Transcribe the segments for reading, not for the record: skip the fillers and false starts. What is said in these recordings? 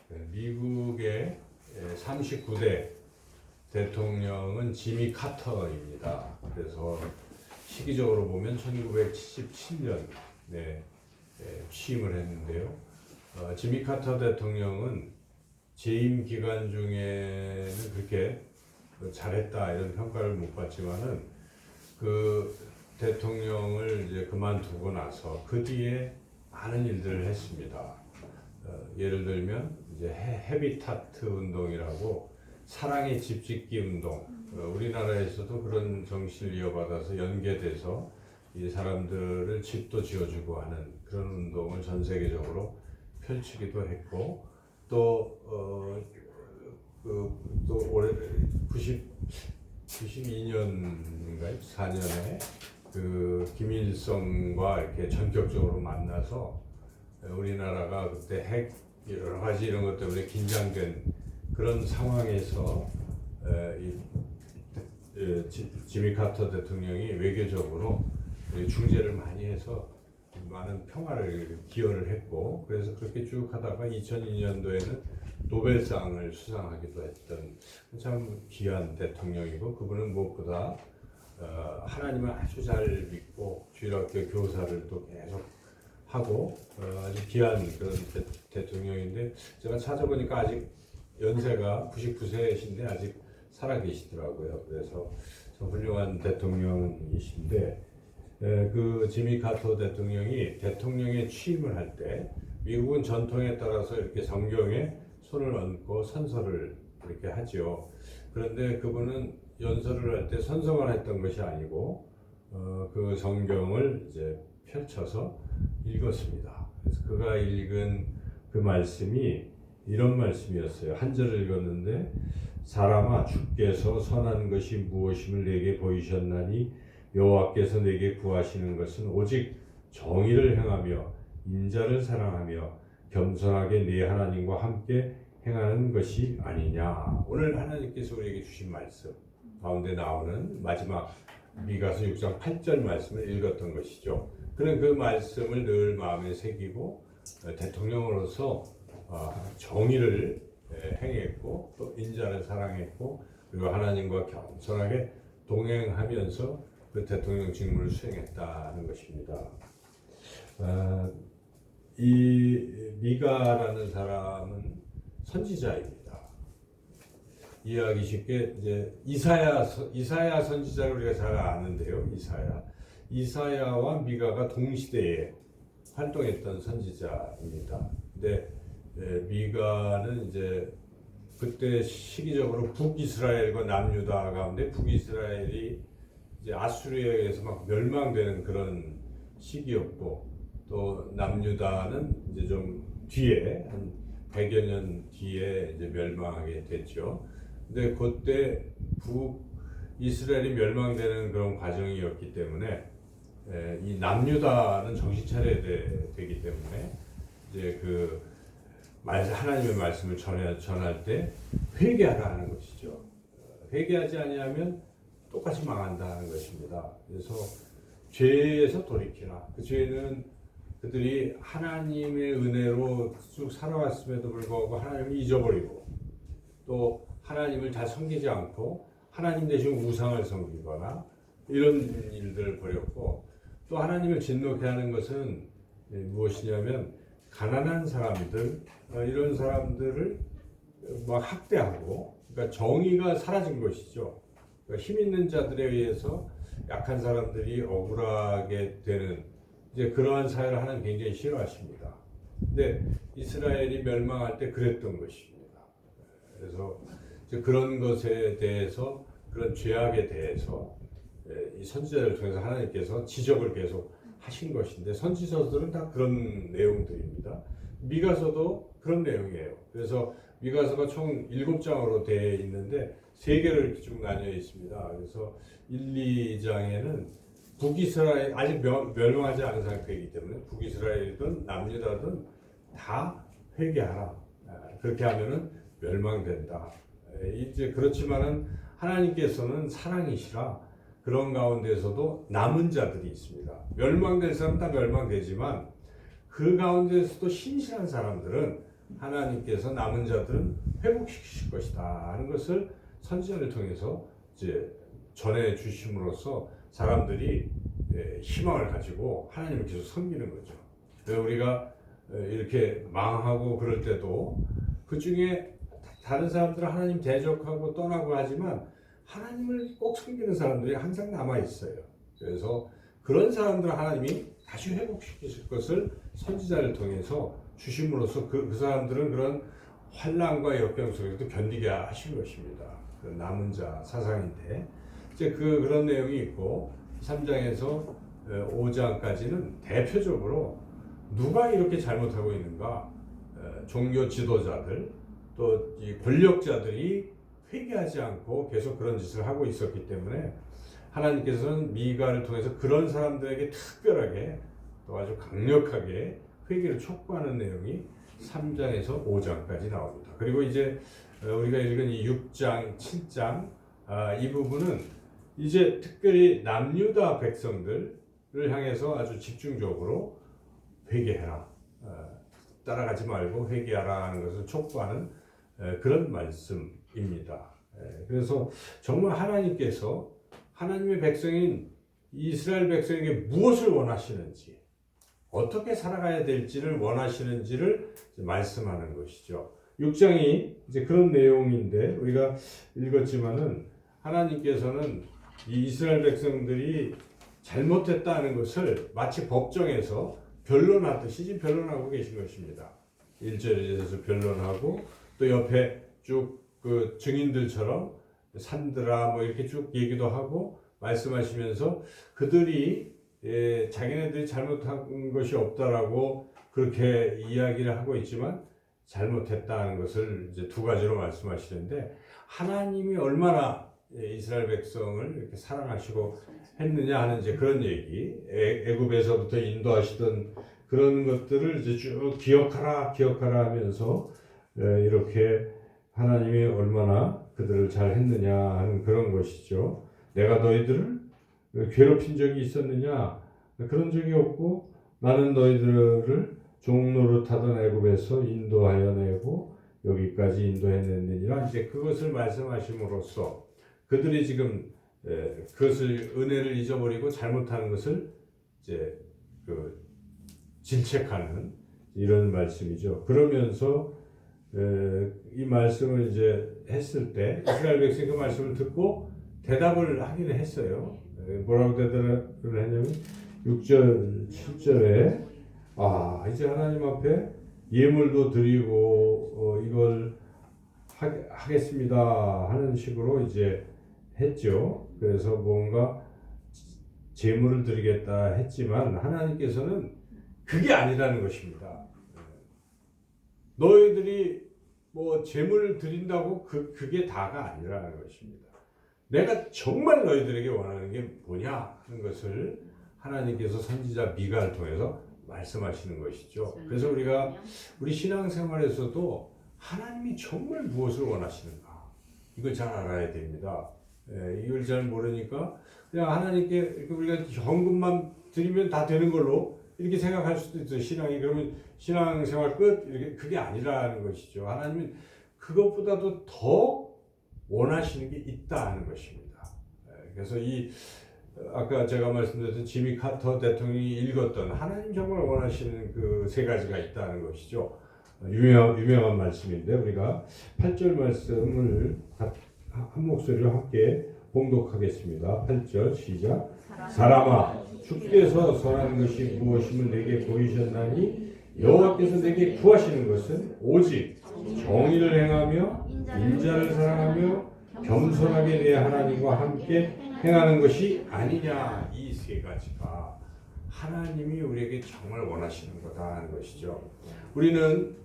미국의 39대 대통령은 지미 카터입니다. 그래서 시기적으로 보면 1977년에 취임을 했는데요. 지미 카터 대통령은 재임 기간 중에는 그렇게 잘했다 이런 평가를 못 받지만은 그 대통령을 이제 그만두고 나서 그 뒤에 많은 일들을 했습니다. 예를 들면 이제 헤비타트 운동이라고 사랑의 집짓기 운동, 우리나라에서도 그런 정신을 이어받아서 연계돼서 이 사람들을 집도 지어주고 하는 그런 운동을 전 세계적으로 펼치기도 했고, 또 올해 92년인가요? 4년에 그 김일성과 이렇게 전격적으로 만나서 우리나라가 그때 핵 여러 가지 이런 것 때문에 긴장된 그런 상황에서 지미 카터 대통령이 외교적으로 중재를 많이 해서 많은 평화를 기여를 했고, 그래서 그렇게 쭉 하다가 2002년도에는 노벨상을 수상하기도 했던 참 귀한 대통령이고, 그분은 무엇보다 하나님을 아주 잘 믿고 주일학교 교사를 또 계속 하고 아주 귀한 그런 대통령인데, 제가 찾아보니까 아직 연세가 99세이신데 아직 살아 계시더라고요. 그래서 참 훌륭한 대통령이신데, 그 지미 카터 대통령이 대통령에 취임을 할 때 미국은 전통에 따라서 이렇게 성경에 손을 얹고 선서를 이렇게 하죠. 그런데 그분은 연설을 할 때 선서만 했던 것이 아니고 그 성경을 이제 펼쳐서 읽었습니다. 그래서 그가 읽은 그 말씀이 이런 말씀이었어요. 한 절을 읽었는데, 사람아, 주께서 선한 것이 무엇임을 내게 보이셨나니 여호와께서 내게 구하시는 것은 오직 정의를 행하며 인자를 사랑하며 겸손하게 네 하나님과 함께 행하는 것이 아니냐. 오늘 하나님께서 우리에게 주신 말씀 가운데 나오는 마지막 미가서 6장 8절 말씀을 읽었던 것이죠. 그는 그 말씀을 늘 마음에 새기고 대통령으로서 정의를 행했고 또 인자를 사랑했고, 그리고 하나님과 겸손하게 동행하면서 그 대통령 직무를 수행했다는 것입니다. 이 미가라는 사람은 선지자입니다. 이해하기 쉽게 이제 이사야 선지자를 우리가 잘 아는데요. 이사야와 미가가 동시대에 활동했던 선지자입니다. 근데 미가는 이제 그때 시기적으로 북이스라엘과 남유다 가운데 북이스라엘이 이제 아수르에 의해서 막 멸망되는 그런 시기였고, 또 남유다는 이제 좀 뒤에 한 100여 년 뒤에 이제 멸망하게 됐죠. 근데 그때 북이스라엘이 멸망되는 그런 과정이었기 때문에 이 남유다는 정신 차려야 되기 때문에 이제 그 하나님의 말씀을 전할 때 회개하라 하는 것이죠. 회개하지 아니하면 똑같이 망한다는 것입니다. 그래서 죄에서 돌이키라. 그 죄는 그들이 하나님의 은혜로 쭉 살아왔음에도 불구하고 하나님을 잊어버리고, 또 하나님을 잘 섬기지 않고 하나님 대신 우상을 섬기거나 이런 일들을 벌였고, 또 하나님을 진노케 하는 것은 무엇이냐면 가난한 사람들, 이런 사람들을 막 학대하고, 그러니까 정의가 사라진 것이죠. 그러니까 힘 있는 자들에 의해서 약한 사람들이 억울하게 되는 이제 그러한 사회를 하나님 굉장히 싫어하십니다. 근데 이스라엘이 멸망할 때 그랬던 것입니다. 그래서 이제 그런 것에 대해서, 그런 죄악에 대해서 이 선지자를 통해서 하나님께서 지적을 계속 하신 것인데, 선지서들은 다 그런 내용들입니다. 미가서도 그런 내용이에요. 그래서 미가서가 총 7장으로 되어 있는데 3개로 이렇게 쭉 나뉘어 있습니다. 그래서 1, 2장에는 북이스라엘 아직 멸망하지 않은 상태이기 때문에 북이스라엘이든 남유다든 다 회개하라. 그렇게 하면은 멸망된다. 이제 그렇지만은 하나님께서는 사랑이시라 그런 가운데서도 남은 자들이 있습니다. 멸망된 사람 다 멸망되지만 그 가운데서도 신실한 사람들은 하나님께서 남은 자들은 회복시키실 것이다 하는 것을 선지자를 통해서 이제 전해 주심으로써 사람들이 희망을 가지고 하나님을 계속 섬기는 거죠. 그래서 우리가 이렇게 망하고 그럴 때도 그 중에 다른 사람들은 하나님 대적하고 떠나고 하지만 하나님을 꼭 섬기는 사람들이 항상 남아 있어요. 그래서 그런 사람들은 하나님이 다시 회복시키실 것을 선지자를 통해서 주심으로써 그 사람들은 그런 환난과 역경 속에도 견디게 하신 것입니다. 그 남은 자 사상인데 이제 그런 내용이 있고 3장에서 5장까지는 대표적으로 누가 이렇게 잘못하고 있는가, 종교 지도자들 또 이 권력자들이 회개하지 않고 계속 그런 짓을 하고 있었기 때문에 하나님께서는 미가를 통해서 그런 사람들에게 특별하게 또 아주 강력하게 회개를 촉구하는 내용이 3장에서 5장까지 나옵니다. 그리고 이제 우리가 읽은 이 6장, 7장 이 부분은 이제 특별히 남유다 백성들을 향해서 아주 집중적으로 회개해라, 따라가지 말고 회개하라 하는 것을 촉구하는 그런 말씀입니다. 그래서 정말 하나님께서 하나님의 백성인 이스라엘 백성에게 무엇을 원하시는지, 어떻게 살아가야 될지를 원하시는지를 말씀하는 것이죠. 6장이 이제 그런 내용인데 우리가 읽었지만은 하나님께서는 이 이스라엘 백성들이 잘못했다는 것을 마치 법정에서 변론하듯이 지금 변론하고 계신 것입니다. 1절에서 변론하고 또 옆에 쭉 그 증인들처럼 산드라 뭐 이렇게 쭉 얘기도 하고 말씀하시면서 그들이 자기네들이 잘못한 것이 없다라고 그렇게 이야기를 하고 있지만 잘못했다는 것을 이제 두 가지로 말씀하시는데 하나님이 얼마나 이스라엘 백성을 이렇게 사랑하시고 했느냐 하는 이제 그런 얘기, 애굽에서부터 인도하시던 그런 것들을 이제 쭉 기억하라 하면서 이렇게 하나님이 얼마나 그들을 잘 했느냐 하는 그런 것이죠. 내가 너희들을 괴롭힌 적이 있었느냐? 그런 적이 없고 나는 너희들을 종노릇하던 애굽에서 인도하여 내고 여기까지 인도해냈느니라. 이제 그것을 말씀하심으로써 그들이 지금 그것을 은혜를 잊어버리고 잘못하는 것을 이제 질책하는 이런 말씀이죠. 그러면서 이 말씀을 이제 했을 때 이스라엘 백성이 그 말씀을 듣고 대답을 하기는 했어요. 뭐라고 대답을 했냐면 6절, 7절에 이제 하나님 앞에 예물도 드리고 이걸 하겠습니다 하는 식으로 이제 했죠. 그래서 뭔가 제물을 드리겠다 했지만 하나님께서는 그게 아니라는 것입니다. 너희들이 뭐 제물을 드린다고 그게 다가 아니라는 것입니다. 내가 정말 너희들에게 원하는 게 뭐냐 하는 것을 하나님께서 선지자 미가를 통해서 말씀하시는 것이죠. 그래서 우리가 우리 신앙생활에서도 하나님이 정말 무엇을 원하시는가 이걸 잘 알아야 됩니다. 이걸 잘 모르니까 그냥 하나님께 우리가 헌금만 드리면 다 되는 걸로 이렇게 생각할 수도 있어요. 신앙이 그러면 신앙생활 끝 이렇게 그게 아니라는 것이죠. 하나님은 그것보다도 더 원하시는 게 있다 하는 것입니다. 그래서 아까 제가 말씀드렸던 지미 카터 대통령이 읽었던 하나님 정말 원하시는 그 세 가지가 있다는 것이죠. 유명한 말씀인데 우리가 8절 말씀을 한 목소리로 함께 봉독하겠습니다. 8절 시작. 사람아 주께서 선한 것이 무엇임을 내게 보이셨나니 여호와께서 내게 구하시는 것은 오직 정의를 행하며 인자를 사랑하며 겸손하게 내 하나님과 함께 행하는 것이 아니냐. 이 세 가지가 하나님이 우리에게 정말 원하시는 거다 하는 것이죠. 우리는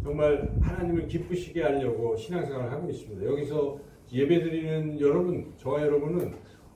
정말 하나님을 기쁘시게 하려고 신앙생활을 하고 있습니다. 여기서 예배드리는 여러분, 저와 여러분은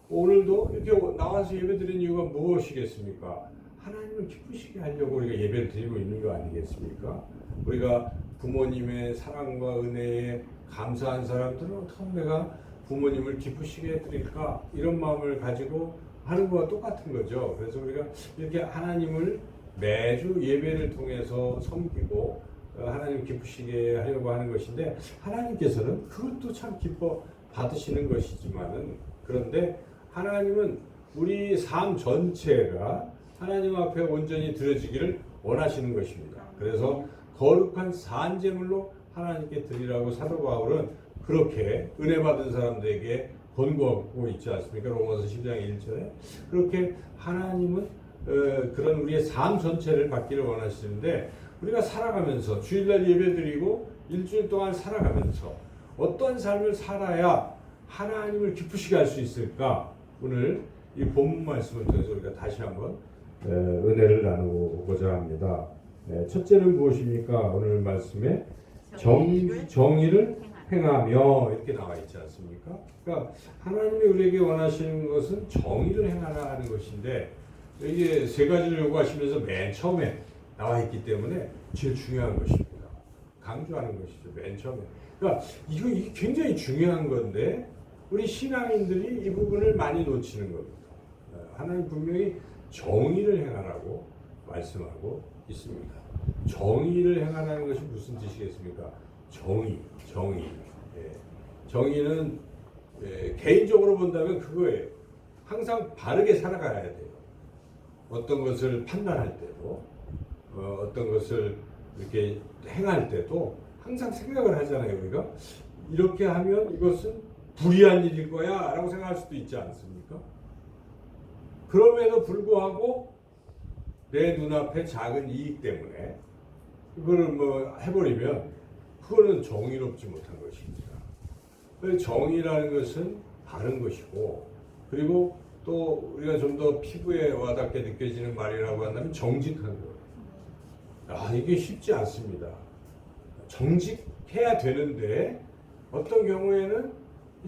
오늘도 이렇게 나와서 예배드리는 이유가 무엇이겠습니까? 하나님을 기쁘시게 하려고 우리가 예배를 드리고 있는 거 아니겠습니까? 우리가 부모님의 사랑과 은혜에 감사한 사람들은 어떻게 내가 부모님을 기쁘시게 해드릴까? 이런 마음을 가지고 하는 것과 똑같은 거죠. 그래서 우리가 이렇게 하나님을 매주 예배를 통해서 섬기고 하나님 기쁘시게 하려고 하는 것인데 하나님께서는 그것도 참 기뻐 받으시는 것이지만은 그런데 하나님은 우리 삶 전체가 하나님 앞에 온전히 드려지기를 원하시는 것입니다. 그래서 거룩한 산제물로 하나님께 드리라고 사도 바울은 그렇게 은혜 받은 사람들에게 권고하고 있지 않습니까? 로마서 10장 1절에 그렇게 하나님은 그런 우리의 삶 전체를 받기를 원하시는데 우리가 살아가면서 주일날 예배드리고 일주일 동안 살아가면서 어떤 삶을 살아야 하나님을 기쁘시게 할 수 있을까? 오늘 이 본문 말씀을 통해서 우리가 다시 한번 은혜를 나누고자 합니다. 첫째는 무엇입니까? 오늘 말씀에 정의를 행하며 이렇게 나와 있지 않습니까? 그러니까 하나님이 우리에게 원하시는 것은 정의를 행하라는 것인데 이게 세 가지를 요구하시면서 맨 처음에 나와 있기 때문에 제일 중요한 것입니다. 강조하는 것이죠. 맨 처음에. 그러니까 이게 굉장히 중요한 건데 우리 신앙인들이 이 부분을 많이 놓치는 겁니다. 하나님 분명히 정의를 행하라고 말씀하고 있습니다. 정의를 행하라는 것이 무슨 뜻이겠습니까? 정의. 정의는 개인적으로 본다면 그거예요. 항상 바르게 살아가야 돼요. 어떤 것을 판단할 때도, 어떤 것을 이렇게 행할 때도 항상 생각을 하잖아요. 우리가 이렇게 하면 이것은 불의한 일일 거야 라고 생각할 수도 있지 않습니까? 그럼에도 불구하고 내 눈앞에 작은 이익 때문에 그걸 뭐 해버리면 그거는 정의롭지 못한 것입니다. 정의라는 것은 바른 것이고 그리고 또 우리가 좀 더 피부에 와닿게 느껴지는 말이라고 한다면 정직한 거예요. 이게 쉽지 않습니다. 정직해야 되는데 어떤 경우에는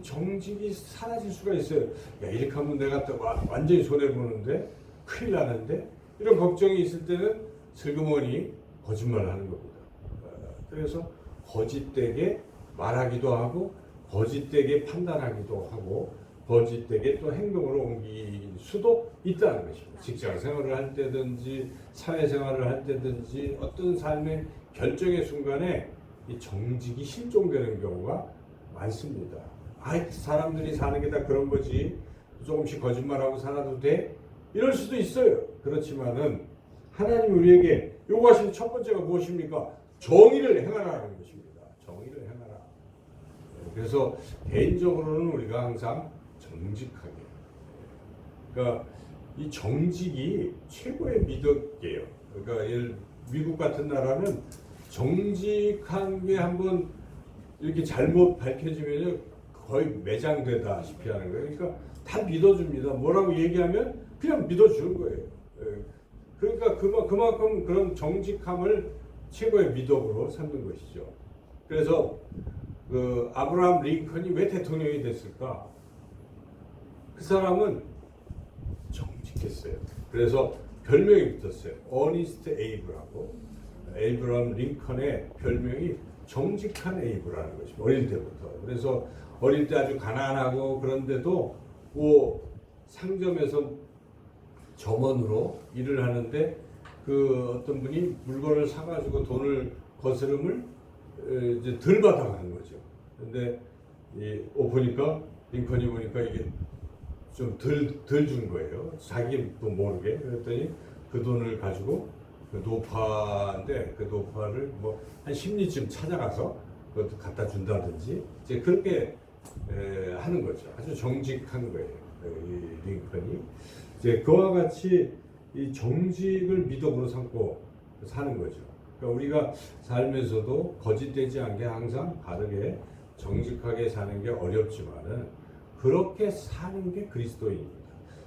정직이 사라질 수가 있어요. 이렇게 하면 내가 또 완전히 손해보는데 큰일 나는데 이런 걱정이 있을 때는 슬그머니 거짓말을 하는 겁니다. 그래서 거짓되게 말하기도 하고 거짓되게 판단하기도 하고 거짓되게 또 행동으로 옮길 수도 있다는 것입니다. 직장 생활을 할 때든지 사회생활을 할 때든지 어떤 삶의 결정의 순간에 이 정직이 실종되는 경우가 많습니다. 사람들이 사는 게 다 그런 거지 조금씩 거짓말하고 살아도 돼? 이럴 수도 있어요. 그렇지만은 하나님 우리에게 요구하시는 첫 번째가 무엇입니까? 정의를 행하라는 것입니다. 정의를 행하라. 그래서 개인적으로는 우리가 항상 정직하게. 그러니까 이 정직이 최고의 미덕이에요. 그러니까 미국 같은 나라는 정직한 게 한번 이렇게 잘못 밝혀지면 거의 매장되다시피 하는 거예요. 그러니까 다 믿어줍니다. 뭐라고 얘기하면 그냥 믿어주는 거예요. 그러니까 그만큼 그런 정직함을 최고의 미덕으로 삼는 것이죠. 그래서 그 아브라함 링컨이 왜 대통령이 됐을까? 그 사람은 정직했어요. 그래서 별명이 붙었어요. 어니스트 에이브라고. 에이브람 링컨의 별명이 정직한 에이브라는 것입니다. 어릴 때부터. 그래서 어릴 때 아주 가난하고 그런데도 상점에서 점원으로 일을 하는데 그 어떤 분이 물건을 사가지고 돈을 거스름을 이제 덜 받아가는 거죠. 근데 보니까 링컨이 보니까 이게 좀 덜 준 거예요. 자기도 모르게. 그랬더니 그 돈을 가지고 그 노파인데 그 노파를 뭐 한 10리쯤 찾아가서 그것도 갖다 준다든지 이제 그렇게 하는 거죠. 아주 정직한 거예요. 이 링컨이 이제 그와 같이 이 정직을 미덕으로 삼고 사는 거죠. 그러니까 우리가 살면서도 거짓되지 않게 항상 바르게 정직하게 사는 게 어렵지만은 그렇게 사는 게 그리스도인입니다.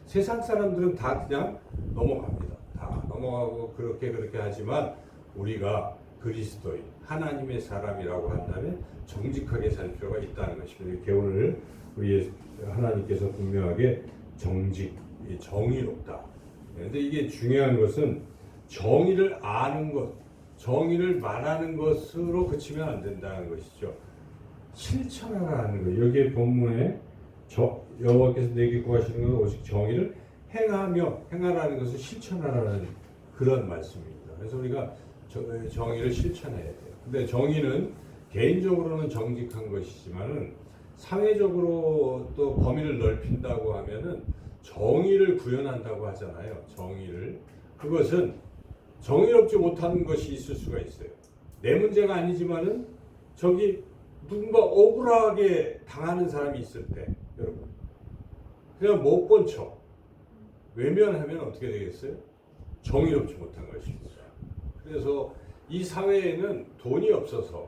세상 사람들은 다 그냥 넘어갑니다. 다 넘어가고 그렇게 하지만 우리가 그리스도인, 하나님의 사람이라고 한다면 정직하게 살 필요가 있다는 것입니다. 이렇게 오늘 우리 하나님께서 분명하게 정의롭다. 그런데 이게 중요한 것은 정의를 아는 것, 정의를 말하는 것으로 그치면 안 된다는 것이죠. 실천하라는 거예요. 여기에 본문에 여호와께서 내게 구하시는 것은 오직 정의를 행하라는 것을 실천하라는 그런 말씀입니다. 그래서 우리가 정의를 실천해야 돼요. 근데 정의는 개인적으로는 정직한 것이지만은 사회적으로 또 범위를 넓힌다고 하면은 정의를 구현한다고 하잖아요. 정의를. 그것은 정의롭지 못한 것이 있을 수가 있어요. 내 문제가 아니지만은 저기 누군가 억울하게 당하는 사람이 있을 때, 여러분, 그냥 못 본 척 외면하면 어떻게 되겠어요? 정의롭지 못한 것입니다. 그래서 이 사회에는 돈이 없어서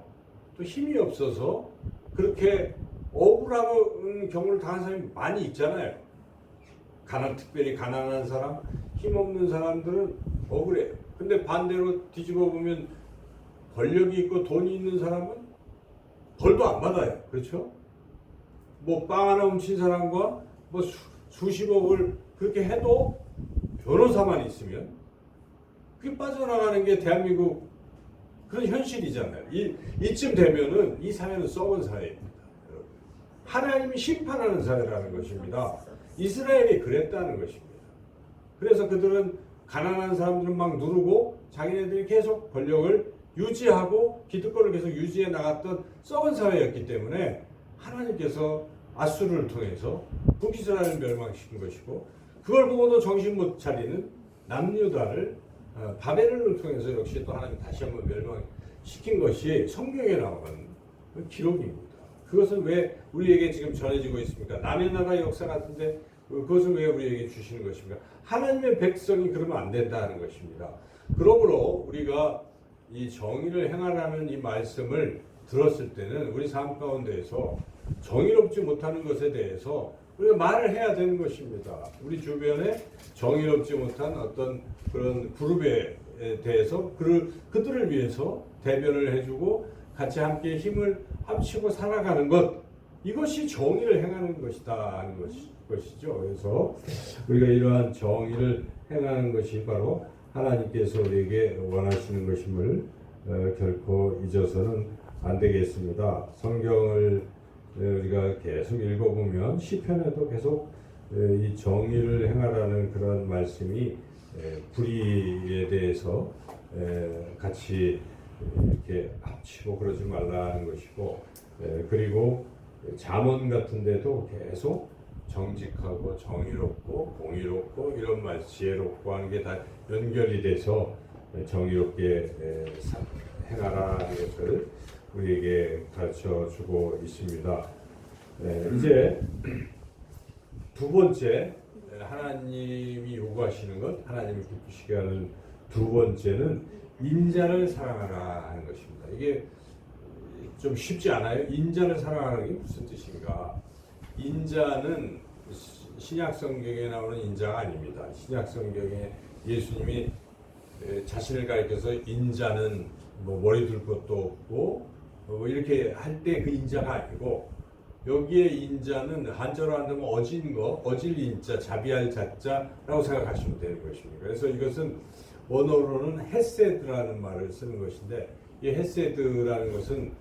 또 힘이 없어서 그렇게 억울한 경우를 당한 사람이 많이 있잖아요. 특별히 가난한 사람, 힘없는 사람들은 억울해요. 근데 반대로 뒤집어 보면 권력이 있고 돈이 있는 사람은 벌도 안 받아요. 그렇죠? 뭐 빵 하나 훔친 사람과 뭐 수십억을 그렇게 해도 변호사만 있으면 그게 빠져나가는 게 대한민국 그런 현실이잖아요. 이쯤 되면은 이 사회는 썩은 사회입니다. 여러분. 하나님이 심판하는 사회라는 것입니다. 이스라엘이 그랬다는 것입니다. 그래서 그들은 가난한 사람들은 막 누르고 자기네들이 계속 권력을 유지하고 기득권을 계속 유지해 나갔던 썩은 사회였기 때문에 하나님께서 아수르를 통해서 북이스라엘을 멸망시킨 것이고, 그걸 보고도 정신 못 차리는 남유다를 바벨론을 통해서 역시 또 하나님 다시 한번 멸망시킨 것이 성경에 나오는 기록입니다. 그것은 왜 우리에게 지금 전해지고 있습니까? 남의 나라 역사 같은데 그것을 왜 우리에게 주시는 것입니까? 하나님의 백성이 그러면 안 된다는 것입니다. 그러므로 우리가 이 정의를 행하라는 이 말씀을 들었을 때는 우리 삶 가운데에서 정의롭지 못하는 것에 대해서 우리가 말을 해야 되는 것입니다. 우리 주변에 정의롭지 못한 어떤 그런 그룹에 대해서 그들을 위해서 대변을 해주고 같이 함께 힘을 합치고 살아가는 것, 이것이 정의를 행하는 것이다 하는 것이죠. 그래서 우리가 이러한 정의를 행하는 것이 바로 하나님께서 우리에게 원하시는 것임을 결코 잊어서는 안 되겠습니다. 성경을 우리가 계속 읽어보면 시편에도 계속 이 정의를 행하라는 그런 말씀이 불의에 대해서 같이 이렇게 합치고 그러지 말라는 것이고, 그리고 잠언 같은 데도 계속 정직하고 정의롭고 공의롭고 이런 말, 지혜롭고 하는 게 다 연결이 돼서 정의롭게 행하라는 것을 우리에게 가르쳐 주고 있습니다. 이제 두 번째, 하나님이 요구하시는 것, 하나님이 기쁘시게 하는 두 번째는 인자를 사랑하라 하는 것입니다. 이게 좀 쉽지 않아요? 인자를 사랑하는 게 무슨 뜻인가? 인자는 신약 성경에 나오는 인자가 아닙니다. 신약 성경에 예수님이 자신을 가리켜서 인자는 뭐 머리 둘 것도 없고 뭐 이렇게 할 때 그 인자가 아니고, 여기에 인자는 한자로 한다면 어진 거, 어질 인자, 자비할 자자라고 생각하시면 되는 것입니다. 그래서 이것은 원어로는 헤세드라는 말을 쓰는 것인데, 이 헤세드라는 것은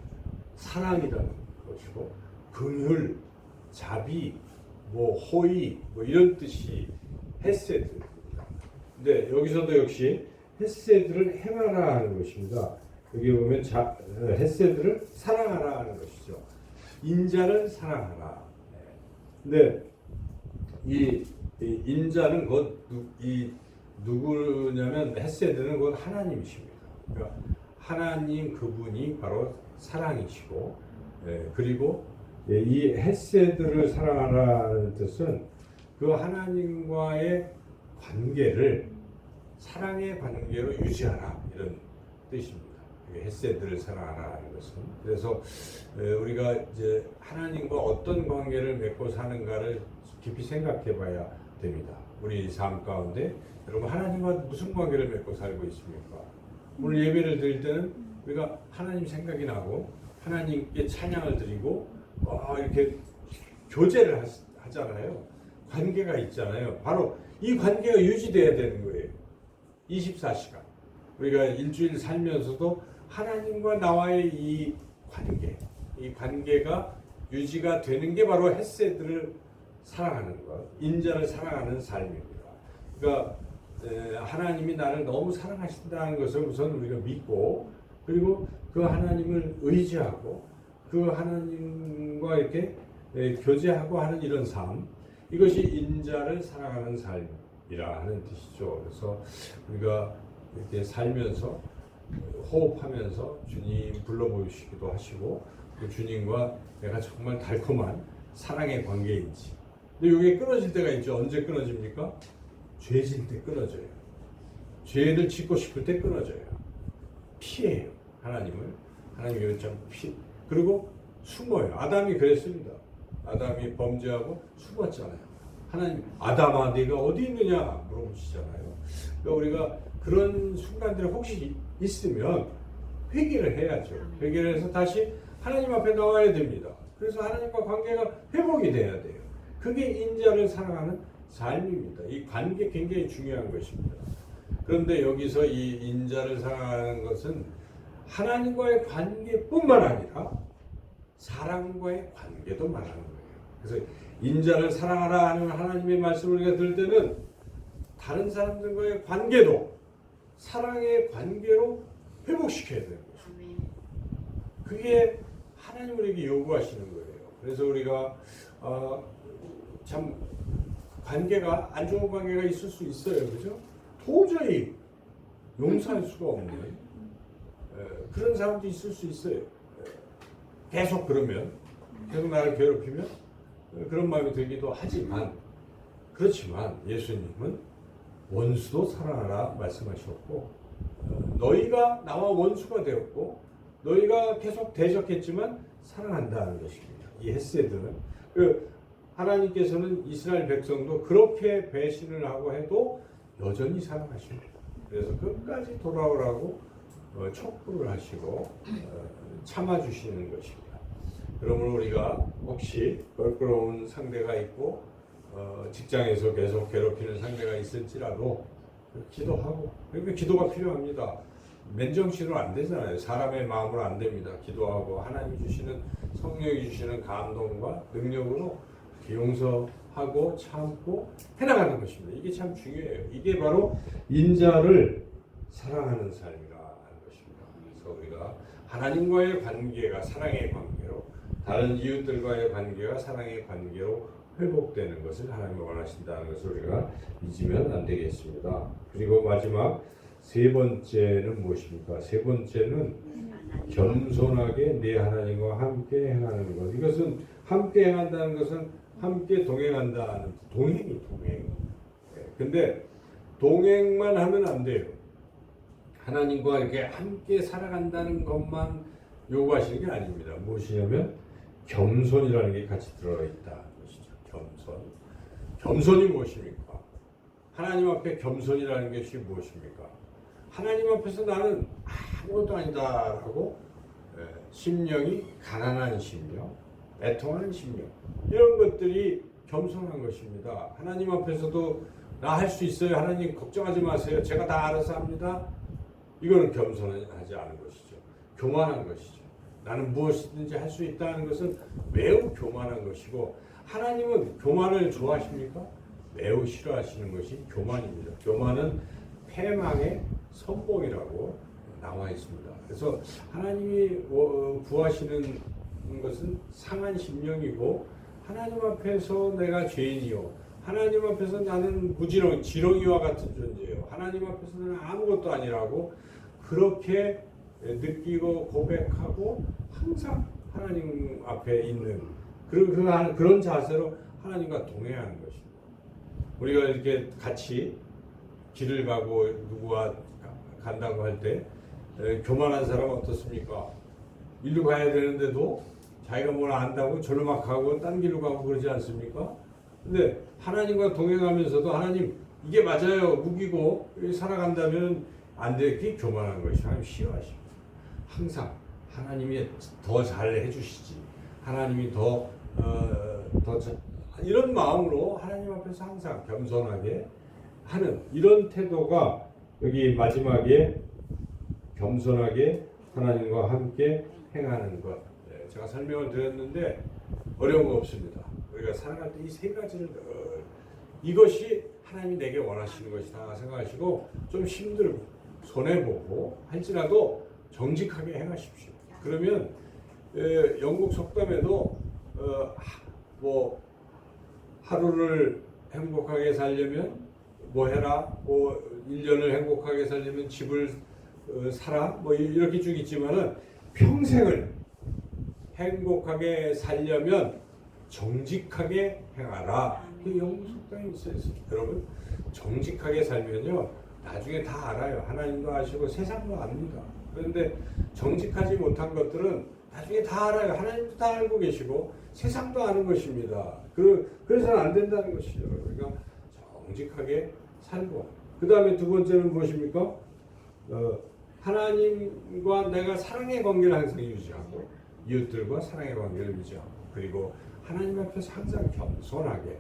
사랑이라는 것이고, 긍휼, 자비, 뭐 호의, 뭐 이런 뜻이 헤세드입니다. 근데 여기서도 역시 헤세드를 행하라 하는 것입니다. 여기 보면 헤세드를 사랑하라 하는 것이죠. 인자를 사랑하라. 근데 이 인자는 곧 누구냐면 헤세드는 곧 하나님이십니다. 그러니까 하나님 그분이 바로 사랑이시고, 그리고 이 헤세드를 사랑하라는 뜻은 그 하나님과의 관계를 사랑의 관계로 유지하라, 이런 뜻입니다. 헤세드를 사랑하라는 것은. 그래서 우리가 이제 하나님과 어떤 관계를 맺고 사는가를 깊이 생각해봐야 됩니다. 우리 삶 가운데 여러분, 하나님과 무슨 관계를 맺고 살고 있습니까? 오늘 예배를 드릴 때는 우리가 하나님 생각이 나고 하나님께 찬양을 드리고 이렇게 교제를 하잖아요. 관계가 있잖아요. 바로 이 관계가 유지돼야 되는 거예요. 24시간. 우리가 일주일 살면서도 하나님과 나와의 이 관계가 유지가 되는 게 바로 헤세드를 사랑하는 것, 인자를 사랑하는 삶입니다. 그러니까 하나님이 나를 너무 사랑하신다는 것을 우선 우리가 믿고, 그리고 그 하나님을 의지하고 그 하나님과 이렇게 교제하고 하는 이런 삶, 이것이 인자를 사랑하는 삶이라 하는 뜻이죠. 그래서 우리가 이렇게 살면서 호흡하면서 주님 불러보시기도 하시고 그 주님과 내가 정말 달콤한 사랑의 관계인지. 근데 이게 끊어질 때가 있죠. 언제 끊어집니까? 죄질 때 끊어져요. 죄를 짓고 싶을 때 끊어져요. 피해요. 하나님을. 하나님이 좀 그리고 숨어요. 아담이 그랬습니다. 아담이 범죄하고 숨었잖아요. 하나님, 아담아 네가 어디 있느냐 물어보시잖아요. 그러니까 우리가 그런 순간들이 혹시 있으면 회개를 해야죠. 회개를 해서 다시 하나님 앞에 나와야 됩니다. 그래서 하나님과 관계가 회복이 돼야 돼요. 그게 인자를 사랑하는 삶입니다. 이 관계 굉장히 중요한 것입니다. 그런데 여기서 이 인자를 사랑하는 것은 하나님과의 관계뿐만 아니라 사람과의 관계도 말하는 거예요. 그래서 인자를 사랑하라 하는 하나님의 말씀을 우리가 들을 때는 다른 사람들과의 관계도 사랑의 관계로 회복시켜야 되는 것입니다. 그게 하나님 우리에게 요구하시는 거예요. 그래서 우리가 참 관계가 안 좋은 관계가 있을 수 있어요. 그죠? 도저히 용서할 수가 없는 그런 사람도 있을 수 있어요. 계속 그러면 계속 나를 괴롭히면 그런 마음이 들기도 하지만 그렇지만 예수님은 원수도 사랑하라 말씀하셨고 너희가 나와 원수가 되었고 너희가 계속 대적했지만 사랑한다는 것입니다. 이 헤세드는 하나님께서는 이스라엘 백성도 그렇게 배신을 하고 해도 여전히 사랑하십니다. 그래서 끝까지 돌아오라고 촉구를 하시고 참아주시는 것입니다. 그러므로 우리가 혹시 껄끄러운 상대가 있고 직장에서 계속 괴롭히는 상대가 있을지라도 기도하고, 그러니까 기도가 필요합니다. 맨정신으로 안 되잖아요. 사람의 마음으로 안 됩니다. 기도하고 하나님이 주시는 성령이 주시는 감동과 능력으로 용서하고 참고 해나가는 것입니다. 이게 참 중요해요. 이게 바로 인자를 사랑하는 삶이라 하는 것입니다. 그래서 우리가 하나님과의 관계가 사랑의 관계로, 다른 이웃들과의 관계가 사랑의 관계로 회복되는 것을 하나님이 원하신다는 것을 우리가 잊으면 안 되겠습니다. 그리고 마지막 세 번째는 무엇입니까? 세 번째는 겸손하게 내 하나님과 함께 행하는 것. 이것은 함께 행한다는 것은 함께 동행한다는 동행. 근데 동행만 하면 안 돼요. 하나님과 이렇게 함께 살아간다는 것만 요구하시는 게 아닙니다. 무엇이냐면 겸손이라는 게 같이 들어있다는 것이죠. 겸손이 무엇입니까? 하나님 앞에 겸손이라는 것이 무엇입니까? 하나님 앞에서 나는 아무것도 아니다라고 심령이 가난한 심령, 애통하는 심령, 이런 것들이 겸손한 것입니다. 하나님 앞에서도 나 할 수 있어요. 하나님 걱정하지 마세요. 제가 다 알아서 합니다. 이거는 겸손하지 않은 것이죠. 교만한 것이죠. 나는 무엇이든지 할 수 있다는 것은 매우 교만한 것이고, 하나님은 교만을 좋아하십니까? 매우 싫어하시는 것이 교만입니다. 교만은 패망의 선봉이라고 나와 있습니다. 그래서 하나님이 구하시는 것은 상한 심령이고, 하나님 앞에서 내가 죄인이요, 하나님 앞에서 나는 지렁이와 같은 존재예요, 하나님 앞에서 나는 아무것도 아니라고 그렇게 느끼고 고백하고 항상 하나님 앞에 있는 그런 자세로 하나님과 동행하는 것입니다. 우리가 이렇게 같이 길을 가고 누구와 간다고 할 때 교만한 사람은 어떻습니까? 일로 가야 되는데도 자기가 뭘 안다고 절로 막 가고 딴 길로 가고 그러지 않습니까? 근데 하나님과 동행하면서도 하나님 이게 맞아요, 무기고 살아간다면 안 되게 교만한 것이 하나님 싫어하십니다. 항상 하나님이 더 잘 해주시지, 하나님이 더 이런 마음으로 하나님 앞에서 항상 겸손하게 하는 이런 태도가 여기 마지막에 겸손하게 하나님과 함께 행하는 것. 제가 설명을 드렸는데 어려운 거 없습니다. 우리가 살아갈 때 이 세 가지를 이것이 하나님이 내게 원하시는 것이다 생각하시고 좀 힘들고 손해보고 할지라도 정직하게 행하십시오. 그러면 영국 속담에도 뭐 하루를 행복하게 살려면 뭐 해라, 뭐 1년을 행복하게 살려면 집을 사라, 뭐 이렇게 쭉 있지만은 평생을 행복하게 살려면 정직하게 행하라. 그 영국 속담이 있어요. 여러분, 정직하게 살면요 나중에 다 알아요. 하나님도 아시고 세상도 압니다. 그런데 정직하지 못한 것들은 나중에 다 알아요. 하나님도 다 알고 계시고 세상도 아는 것입니다. 그래서는 안 된다는 것이죠. 그러니까 정직하게 살고, 그 다음에 두 번째는 무엇입니까? 하나님과 내가 사랑의 관계를 항상 유지하고 이웃들과 사랑의 관계를 유지하고, 그리고 하나님 앞에서 항상 겸손하게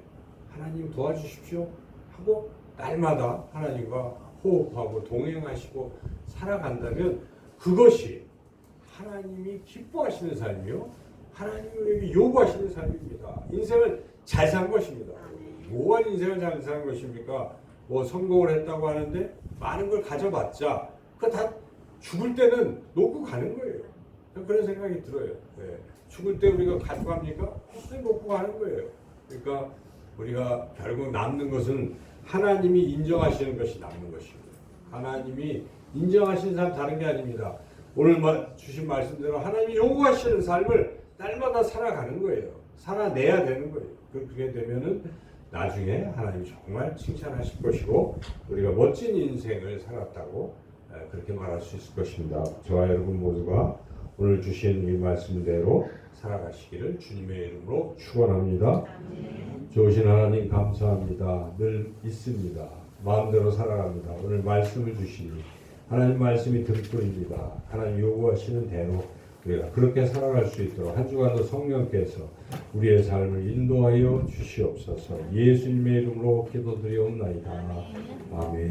하나님 도와주십시오 하고 날마다 하나님과 호흡하고 동행하시고 살아간다면 그것이 하나님이 기뻐하시는 삶이요, 하나님이 우리에게 요구하시는 삶입니다. 인생을 잘 산 것입니다. 뭐가 인생을 잘 산 것입니까? 뭐 성공을 했다고 하는데 많은 걸 가져봤자 그거 다 죽을 때는 놓고 가는 거예요. 그런 생각이 들어요. 네. 죽을 때 우리가 가져갑니까? 헛되이 놓고 가는 거예요. 그러니까 우리가 결국 남는 것은 하나님이 인정하시는 것이 남는 것입니다. 하나님이 인정하시는 삶 다른 게 아닙니다. 오늘 주신 말씀대로 하나님이 요구하시는 삶을 날마다 살아가는 거예요. 살아내야 되는 거예요. 그렇게 되면은 나중에 하나님 정말 칭찬하실 것이고 우리가 멋진 인생을 살았다고 그렇게 말할 수 있을 것입니다. 저와 여러분 모두가 오늘 주신 이 말씀대로 살아가시기를 주님의 이름으로 축원합니다. 좋으신 하나님 감사합니다. 늘 있습니다. 마음대로 살아갑니다. 오늘 말씀을 주시니 하나님 말씀이 들끓입니다. 하나님 요구하시는 대로 우리가 그렇게 살아갈 수 있도록 한 주간도 성령께서 우리의 삶을 인도하여 주시옵소서. 예수님의 이름으로 기도드리옵나이다. 아멘.